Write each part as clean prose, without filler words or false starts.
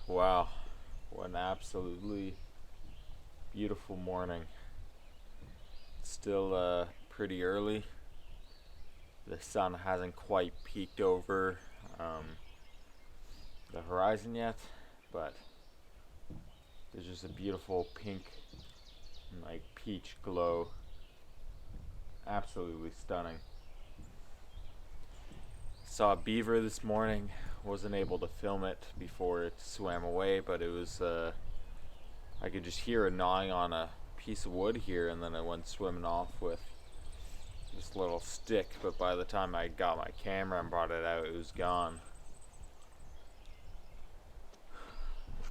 Wow, what an absolutely beautiful morning. It's still pretty early. The sun hasn't quite peeked over the horizon yet, but there's just a beautiful pink and like peach glow. Absolutely stunning. Saw a beaver this morning. Wasn't able to film it before it swam away, but it was I could just hear it gnawing on a piece of wood here, and then it went swimming off with this little stick. But by the time I got my camera and brought it out, it was gone.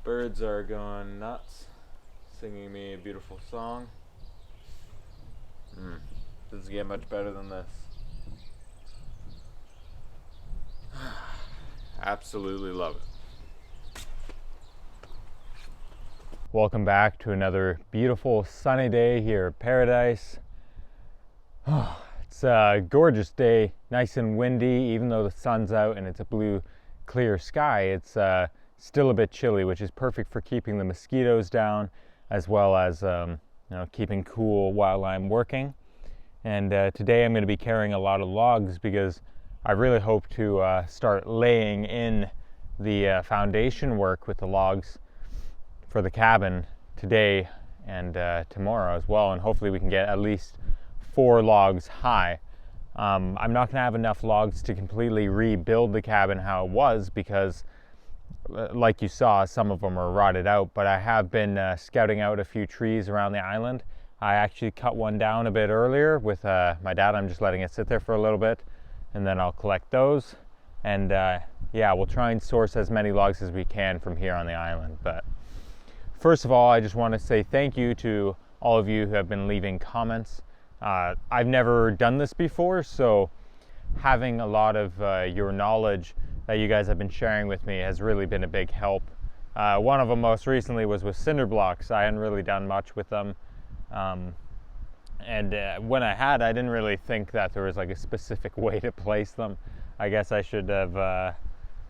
Birds are going nuts, singing me a beautiful song. Doesn't get much better than this. Absolutely love it. Welcome back to another beautiful sunny day here at Paradise. It's a gorgeous day, nice and windy. Even though the sun's out and it's a blue, clear sky, it's still a bit chilly, which is perfect for keeping the mosquitoes down, as well as keeping cool while I'm working. And today I'm going to be carrying a lot of logs because I really hope to start laying in the foundation work with the logs for the cabin today and tomorrow as well, and hopefully we can get at least 4 logs high. I'm not going to have enough logs to completely rebuild the cabin how it was because, like you saw, some of them are rotted out, but I have been scouting out a few trees around the island. I actually cut one down a bit earlier with my dad. I'm just letting it sit there for a little bit, and then I'll collect those, and we'll try and source as many logs as we can from here on the island. But first of all, I just want to say thank you to all of you who have been leaving comments. I've never done this before, so having a lot of your knowledge that you guys have been sharing with me has really been a big help. One of them most recently was with cinder blocks. I hadn't really done much with them. When I didn't really think that there was like a specific way to place them. I guess I should have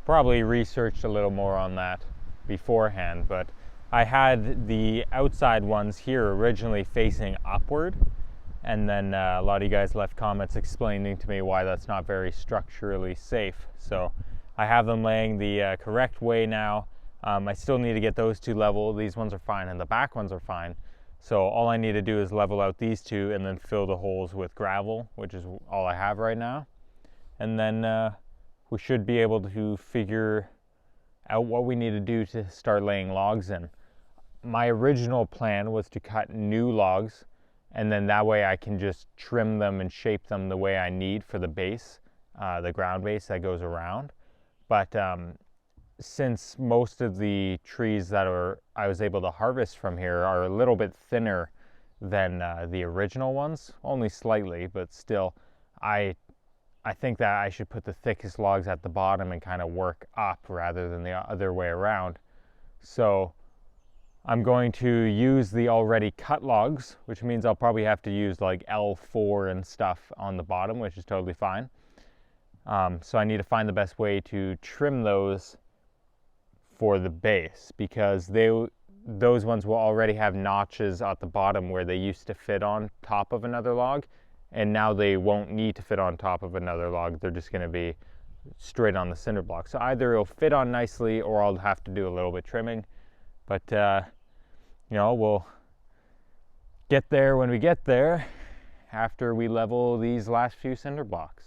probably researched a little more on that beforehand, but I had the outside ones here originally facing upward, and then a lot of you guys left comments explaining to me why that's not very structurally safe. So I have them laying the correct way now. I still need to get those 2 level. These ones are fine and the back ones are fine. So all I need to do is level out these 2 and then fill the holes with gravel, which is all I have right now. And then we should be able to figure out what we need to do to start laying logs in. My original plan was to cut new logs, and then that way I can just trim them and shape them the way I need for the base, the ground base that goes around. But since most of the trees that I was able to harvest from here are a little bit thinner than the original ones, only slightly, but still, I think that I should put the thickest logs at the bottom and kind of work up rather than the other way around. So I'm going to use the already cut logs, which means I'll probably have to use like L4 and stuff on the bottom, which is totally fine. So I need to find the best way to trim those for the base, because those ones will already have notches at the bottom where they used to fit on top of another log, and now they won't need to fit on top of another log. They're just going to be straight on the cinder block. So either it'll fit on nicely or I'll have to do a little bit trimming, but we'll get there when we get there after we level these last few cinder blocks.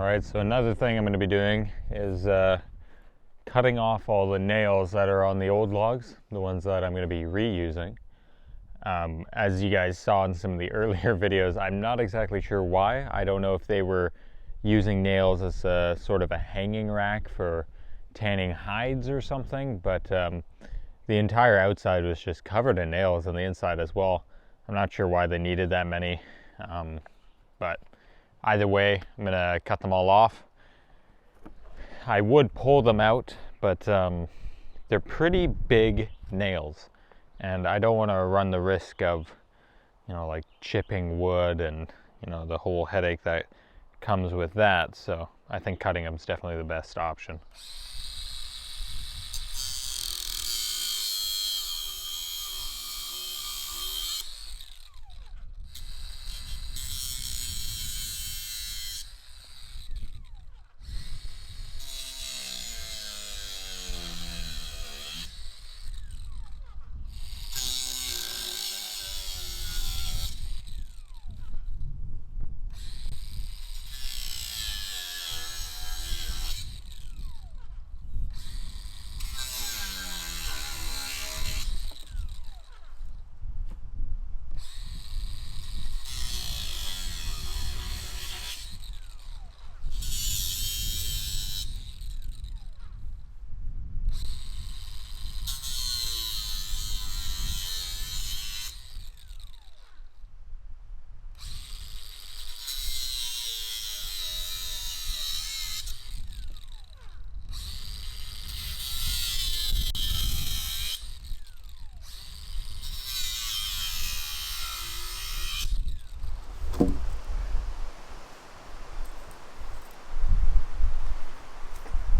Alright, so another thing I'm going to be doing is cutting off all the nails that are on the old logs, the ones that I'm going to be reusing. As you guys saw in some of the earlier videos, I'm not exactly sure why. I don't know if they were using nails as a sort of a hanging rack for tanning hides or something, but the entire outside was just covered in nails, and the inside as well. I'm not sure why they needed that many, but either way, I'm gonna cut them all off. I would pull them out, but they're pretty big nails, and I don't want to run the risk of, you know, like chipping wood and, you know, the whole headache that comes with that. So I think cutting them is definitely the best option.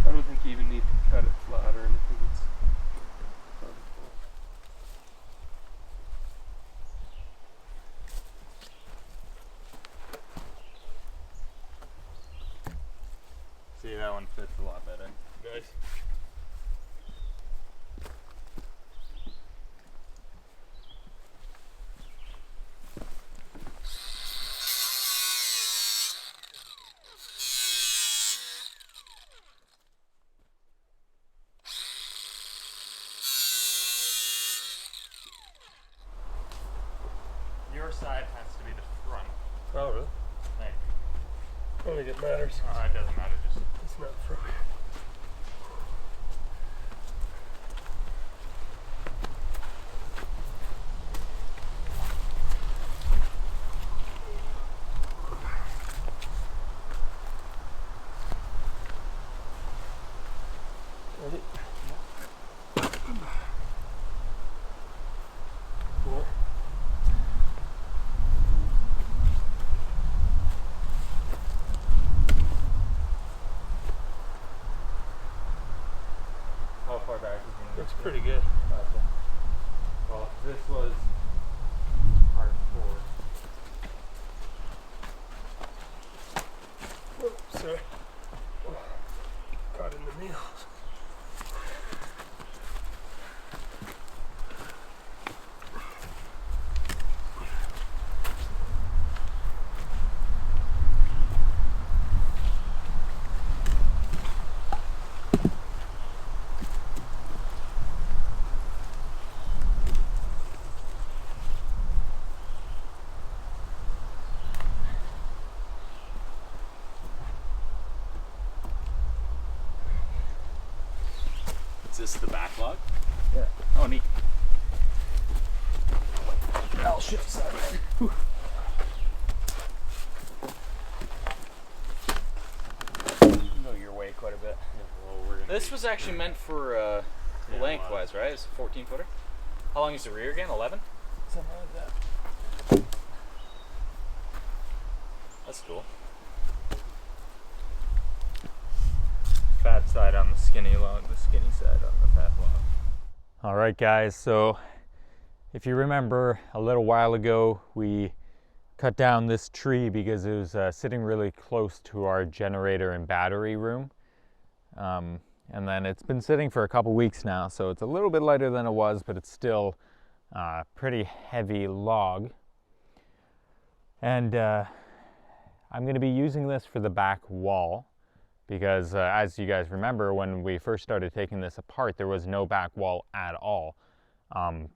I don't think you even need to cut it flat or anything. It's See, that one fits a lot better. nice. Your side has to be the front. Oh, really? Like, I don't think it matters. it doesn't matter, just It's not front. Ready? Four. how far back is it? Looks pretty good. Okay. Well, this was part 4. Oops, sorry. Caught in the nails. Is this the backlog? Yeah. Oh, neat. I'll shift side. Whew. Go your way quite a bit. Well, This was actually meant for Yeah, lengthwise, right? It's a 14 footer. How long is the rear again? 11? Something like that. That's cool. fat side on the skinny log, the skinny side on the fat log. All right, guys, so if you remember a little while ago, we cut down this tree because it was sitting really close to our generator and battery room. And then it's been sitting for a couple weeks now, so it's a little bit lighter than it was, but it's still a pretty heavy log. And I'm going to be using this for the back wall because as you guys remember, when we first started taking this apart, there was no back wall at all.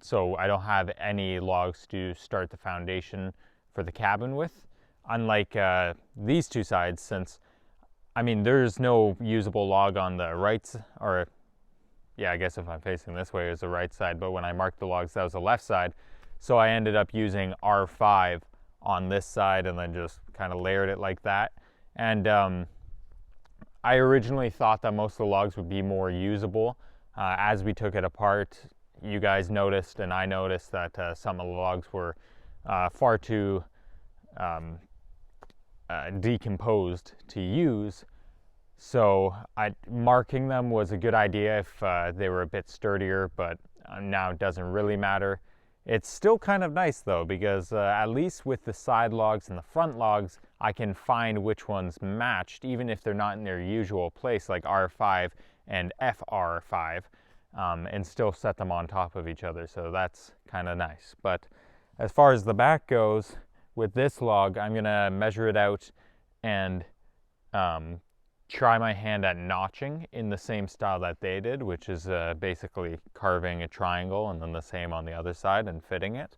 So I don't have any logs to start the foundation for the cabin with, unlike these two sides, since, I mean, there's no usable log on the right, or yeah, I guess if I'm facing this way is the right side, but when I marked the logs, that was the left side. So I ended up using R5 on this side and then just kind of layered it like that. And I originally thought that most of the logs would be more usable. As we took it apart, you guys noticed and I noticed that some of the logs were far too decomposed to use. So marking them was a good idea if they were a bit sturdier, but now it doesn't really matter. It's still kind of nice though, because at least with the side logs and the front logs, I can find which ones matched, even if they're not in their usual place, like R5 and FR5, and still set them on top of each other. So that's kind of nice. But as far as the back goes, with this log, I'm gonna measure it out and try my hand at notching in the same style that they did, which is basically carving a triangle and then the same on the other side and fitting it.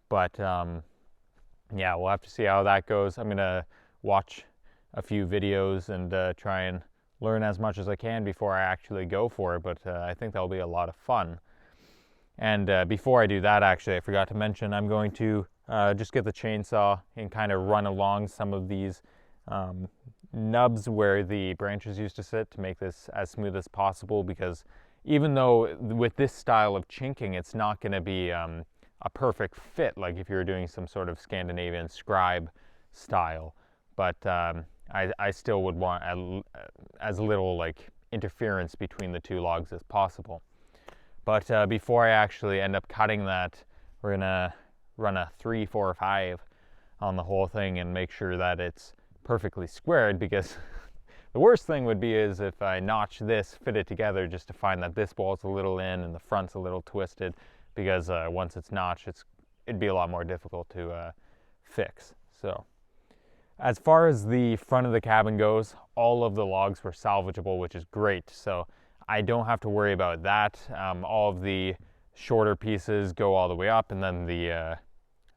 But yeah, we'll have to see how that goes. I'm gonna watch a few videos and try and learn as much as I can before I actually go for it, but I think that'll be a lot of fun. And before I do that, actually, I forgot to mention, I'm going to just get the chainsaw and kind of run along some of these nubs where the branches used to sit to make this as smooth as possible, because even though with this style of chinking, it's not going to be a perfect fit like if you were doing some sort of Scandinavian scribe style, but I still would want as little like interference between the two logs as possible. But before I actually end up cutting that, we're gonna run a 3, 4, 5 on the whole thing and make sure that it's perfectly squared, because the worst thing would be is if I notch this, fit it together, just to find that this wall's a little in and the front's a little twisted, because once it's notched, it'd be a lot more difficult to fix. So as far as the front of the cabin goes, all of the logs were salvageable, which is great. So I don't have to worry about that. All of the shorter pieces go all the way up, and then the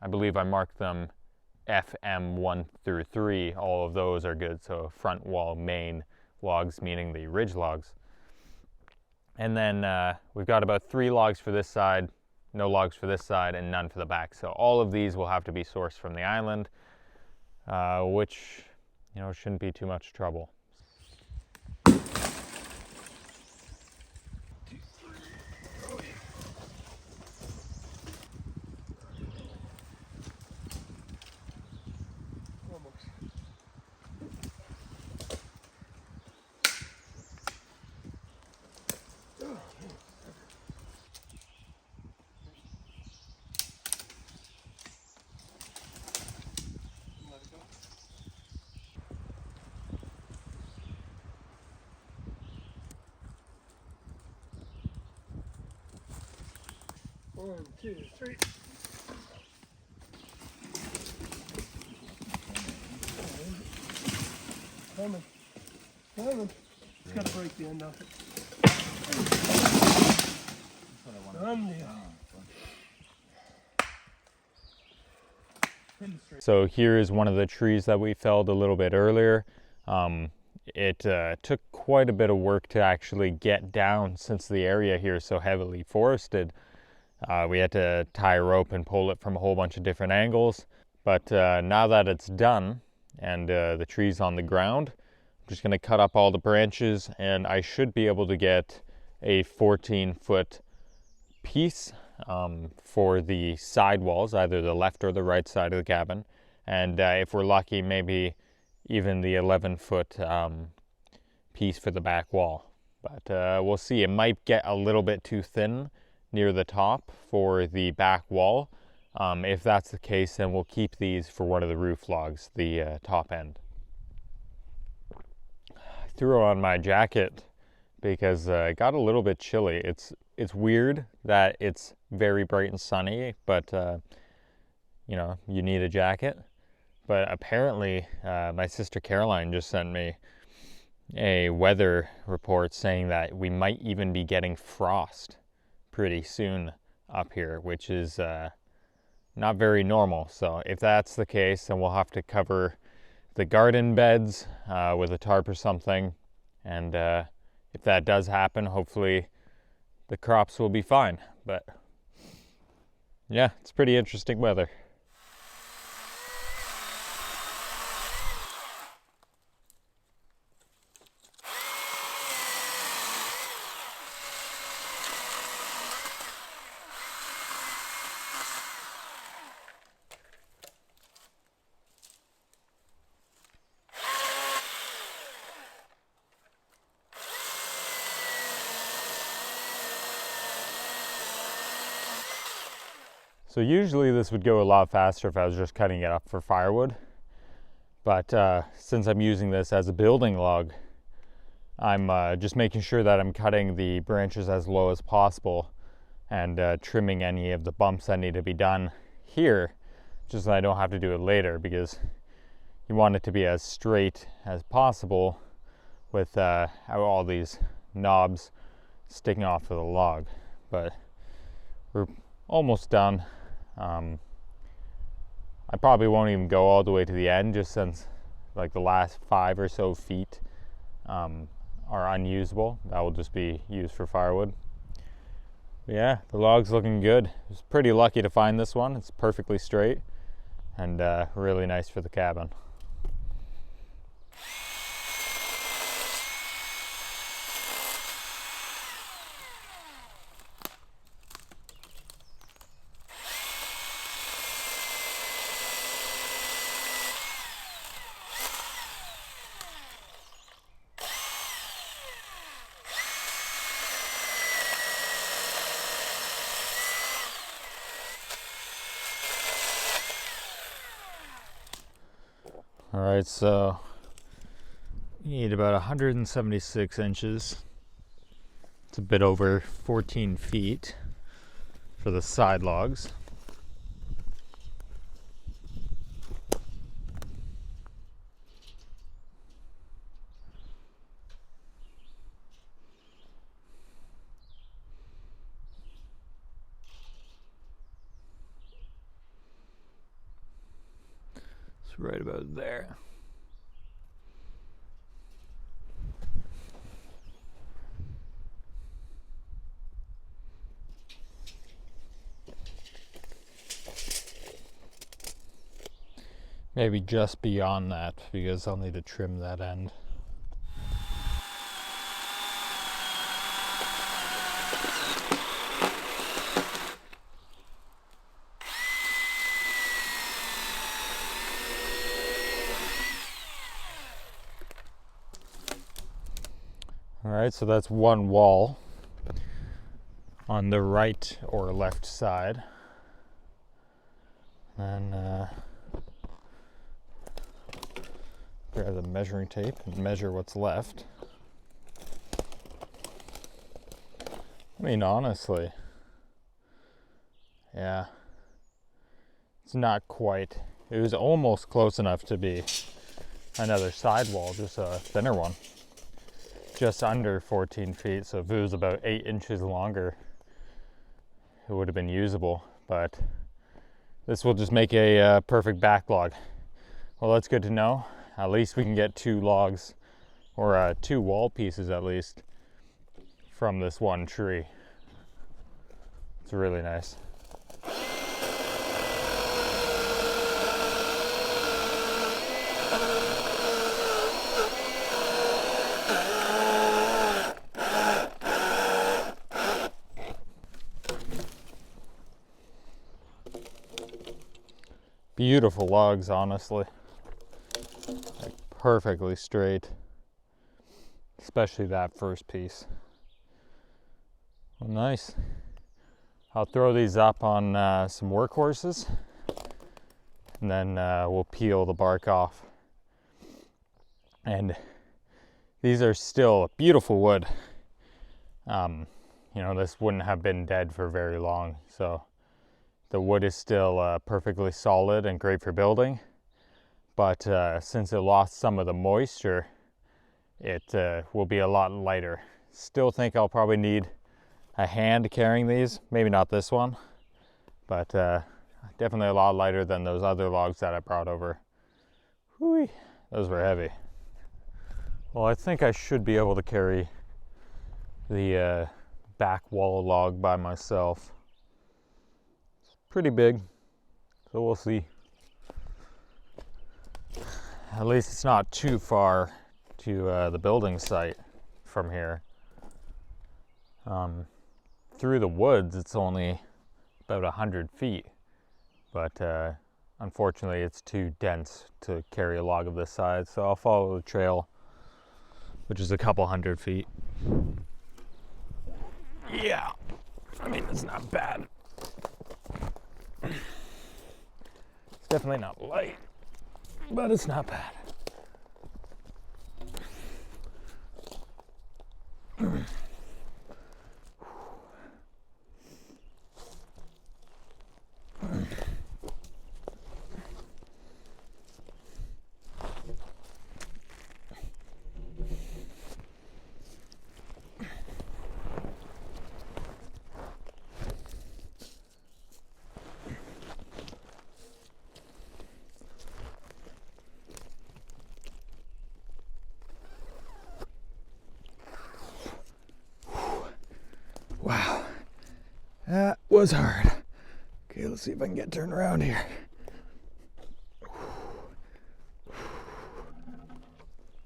I believe I marked them FM1 through 3, all of those are good. So front wall main logs, meaning the ridge logs. And then we've got about 3 logs for this side, no logs for this side, and none for the back. So all of these will have to be sourced from the island, which, you know, shouldn't be too much trouble. One, two, three. Coming. Just gotta break the end off it. Done deal. So here is one of the trees that we felled a little bit earlier. It took quite a bit of work to actually get down, since the area here is so heavily forested. We had to tie a rope and pull it from a whole bunch of different angles. But now that it's done and the tree's on the ground, I'm just going to cut up all the branches, and I should be able to get a 14-foot piece for the side walls, either the left or the right side of the cabin. And if we're lucky, maybe even the 11-foot piece for the back wall. But we'll see. It might get a little bit too thin near the top for the back wall. If that's the case, then we'll keep these for one of the roof logs, the top end. I threw on my jacket because it got a little bit chilly. It's weird that it's very bright and sunny, but you know, you need a jacket. but apparently my sister Caroline just sent me a weather report saying that we might even be getting frost pretty soon up here, which is not very normal. So if that's the case, then we'll have to cover the garden beds with a tarp or something. And if that does happen, hopefully the crops will be fine. But yeah, it's pretty interesting weather. So usually this would go a lot faster if I was just cutting it up for firewood. But since I'm using this as a building log, I'm just making sure that I'm cutting the branches as low as possible and trimming any of the bumps that need to be done here, just so I don't have to do it later, because you want it to be as straight as possible with all these knobs sticking off of the log. But we're almost done. I probably won't even go all the way to the end, just since like the last 5 or so feet are unusable. That will just be used for firewood. But yeah, the log's looking good. I was pretty lucky to find this one. It's perfectly straight and really nice for the cabin. All right, so you need about 176 inches. It's a bit over 14 feet for the side logs. Right about there. Maybe just beyond that, because I'll need to trim that end. All right, so that's one wall on the right or left side. And grab the measuring tape and measure what's left. I mean, honestly, yeah, it's not quite. It was almost close enough to be another side wall, just a thinner one. Just under 14 feet, so if it was about 8 inches longer, it would have been usable, but this will just make a perfect backlog. Well, that's good to know. At least we can get 2 logs, or 2 wall pieces at least, from this one tree. It's really nice. Beautiful logs, honestly. Like perfectly straight. Especially that first piece. Well, nice. I'll throw these up on some workhorses, and then we'll peel the bark off. And these are still beautiful wood. You know, this wouldn't have been dead for very long, so the wood is still perfectly solid and great for building. but since it lost some of the moisture, it will be a lot lighter. Still think I'll probably need a hand carrying these, maybe not this one, but definitely a lot lighter than those other logs that I brought over. Whoo, those were heavy. Well, I think I should be able to carry the back wall log by myself. It's pretty big, so we'll see. At least it's not too far to the building site from here. Through the woods, it's only about 100 feet, but unfortunately it's too dense to carry a log of this size, so I'll follow the trail, which is a couple 100 feet. Yeah, I mean, it's not bad. It's definitely not light, but it's not bad. Wow, that was hard. Okay, let's see if I can get turned around here.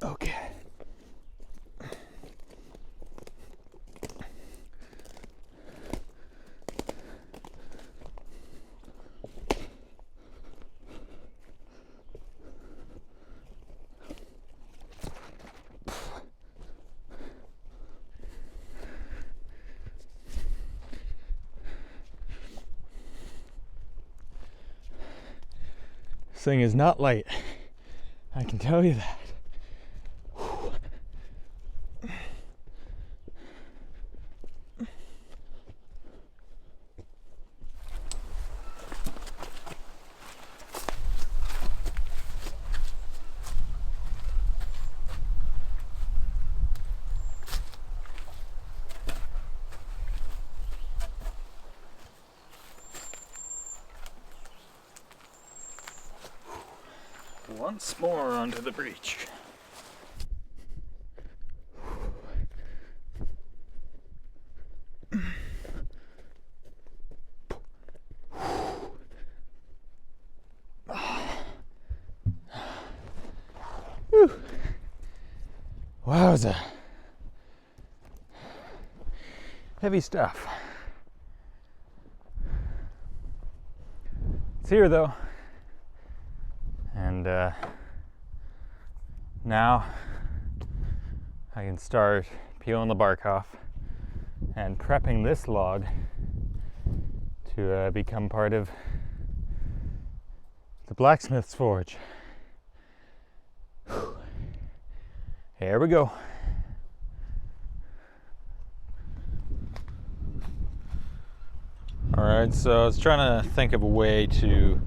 Okay. This thing is not light, I can tell you that. Once more onto the breach. Wowza. Heavy stuff. It's here though. And now I can start peeling the bark off and prepping this log to become part of the blacksmith's forge. Whew. Here we go. Alright, so I was trying to think of a way to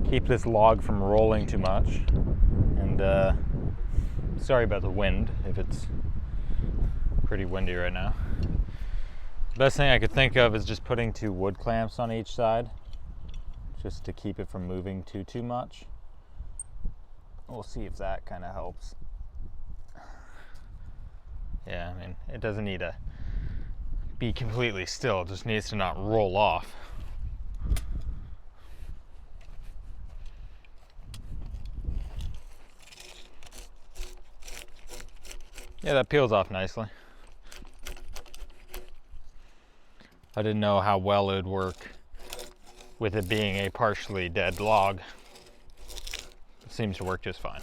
keep this log from rolling too much, and sorry about the wind if it's pretty windy right now. The best thing I could think of is just putting 2 wood clamps on each side just to keep it from moving too much. We'll see if that kind of helps. Yeah, I mean, it doesn't need to be completely still, it just needs to not roll off. Yeah, that peels off nicely. I didn't know how well it would work with it being a partially dead log. It seems to work just fine.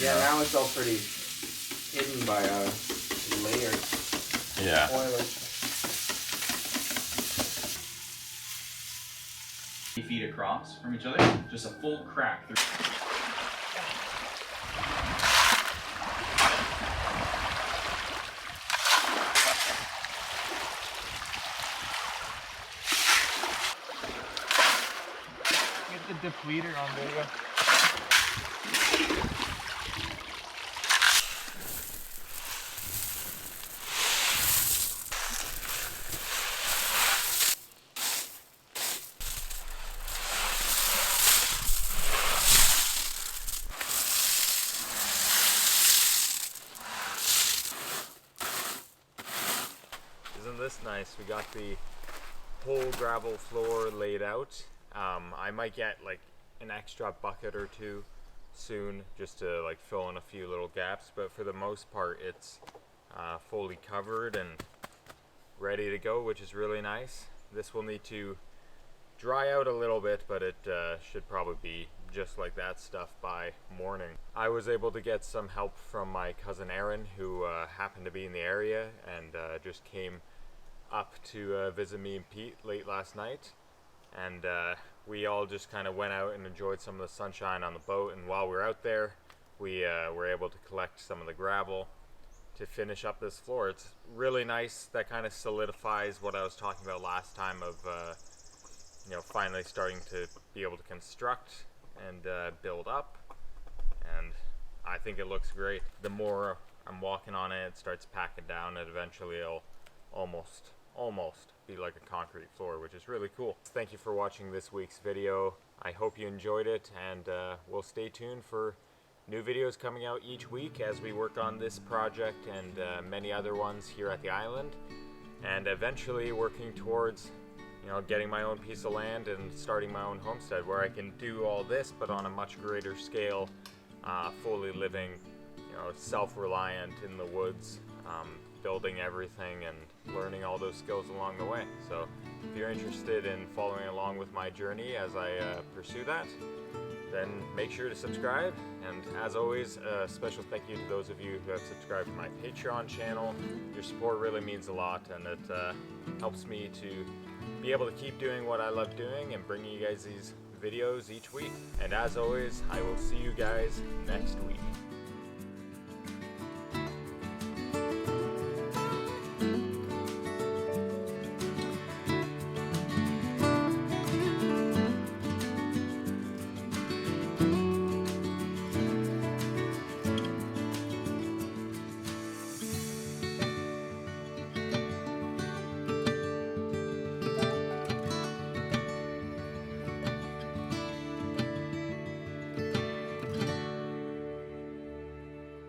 Yeah, now it's all pretty hidden by a layer. Yeah. Spoiler. 3 feet across from each other, just a full crack through. Get the depleter on video. Isn't this nice? We got the whole gravel floor laid out. I might get like an extra bucket or two soon just to like fill in a few little gaps, but for the most part it's fully covered and ready to go, which is really nice. This will need to dry out a little bit, but it should probably be just like that stuff by morning. I was able to get some help from my cousin Aaron, who happened to be in the area and just came up to visit me and Pete late last night, and we all just kind of went out and enjoyed some of the sunshine on the boat. And while we were out there, we were able to collect some of the gravel to finish up this floor. It's really nice. That kind of solidifies what I was talking about last time of you know, finally starting to be able to construct and build up, and I think it looks great. The more I'm walking on it, it starts packing down, and eventually it'll almost be like a concrete floor, which is really cool. Thank you for watching this week's video. I hope you enjoyed it, and we'll stay tuned for new videos coming out each week as we work on this project and many other ones here at the island, and eventually working towards, you know, getting my own piece of land and starting my own homestead where I can do all this but on a much greater scale, fully living, you know, self-reliant in the woods, building everything and learning all those skills along the way. So if you're interested in following along with my journey as I pursue that, then make sure to subscribe. And as always, a special thank you to those of you who have subscribed to my Patreon channel. Your support really means a lot, and it helps me to be able to keep doing what I love doing and bringing you guys these videos each week. And as always, I will see you guys next week.